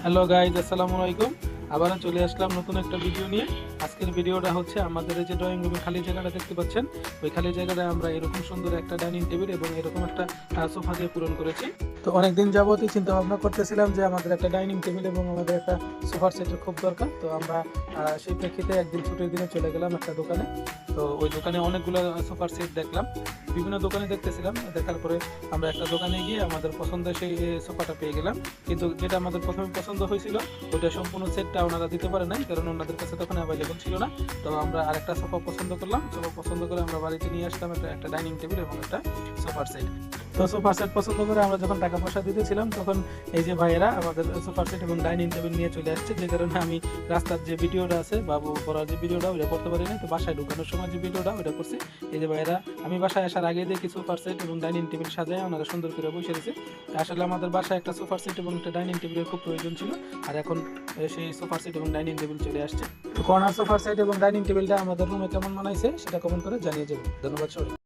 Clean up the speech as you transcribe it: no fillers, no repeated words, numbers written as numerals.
Hello guys, আসসালামু আলাইকুম। আবারও চলে আসলাম নতুন একটা ভিডিও নিয়ে। আজকের ভিডিওটা হচ্ছে আমাদের এই যে ড্রয়িং রুমের খালি জায়গাটা দেখতে পাচ্ছেন, ওই খালি জায়গাটা আমরা এরকম সুন্দর একটা ডাইনিং টেবিল এবং এরকম একটা সোফা দিয়ে পূরণ করেছি। তো অনেকদিন যাবতই চিন্তা ভাবনা করতেছিলাম যে আমাদের একটা ডাইনিং টেবিল এবং আমাদের একটা সোফার সেটের খুব দরকার। তো আমরা সেই প্রেক্ষিতে একদিন ছুটির দিনে চলে গেলাম একটা দোকানে। তো ওই দোকানে অনেকগুলো সোফার সেট দেখলাম, বিভিন্ন দোকানে দেখতেছিলাম। দেখার পরে আমরা একটা দোকানে গিয়ে আমাদের পছন্দের সেই সোফাটা পেয়ে গেলাম। কিন্তু যেটা আমাদের প্রথমে পছন্দ হয়েছিল ওটা সম্পূর্ণ সেটটা ওনারা দিতে পারে নাই, কারণ ওনাদের কাছে তখন অ্যাভেলেবল ছিল না। তো আমরা আরেকটা সোফা পছন্দ করলাম। সোফা পছন্দ করে আমরা বাড়িতে নিয়ে আসলাম একটা ডাইনিং টেবিল এবং একটা সোফার সেট। তো সোফার সেট পছন্দ করে আমরা যখন টাকা পয়সা দিতেছিলাম তখন এই যে ভাইয়েরা আমাদের সোফার সেট এবং ডাইনিং টেবিল নিয়ে চলে আসছে, যে কারণে আমি রাস্তার যে ভিডিওটা আছে বাবু পড়ার যে ভিডিওটা ওটা করতে পারি না। তো বাসায় ঢুকানোর সময় যে ভিডিওটা ওটা করছি। এই যে ভাইয়েরা আমি বাসায় আসার আগে দেখি সোফার সেট এবং ডাইনিং টেবিল সাজায় ওনারা সুন্দর করে বসে রয়েছে। আসলে আমাদের বাসায় একটা সোফার সেট এবং একটা ডাইনিং টেবিলের খুব প্রয়োজন ছিল, আর এখন সেই সোফার সেট এবং ডাইনিং টেবিল চলে আসছে। তো কর্নার সোফার সেট এবং ডাইনিং টেবিলটা আমাদের রুমে কেমন মানাইছে সেটা কমেন্ট করে জানিয়ে যাবেন। ধন্যবাদ সবাই।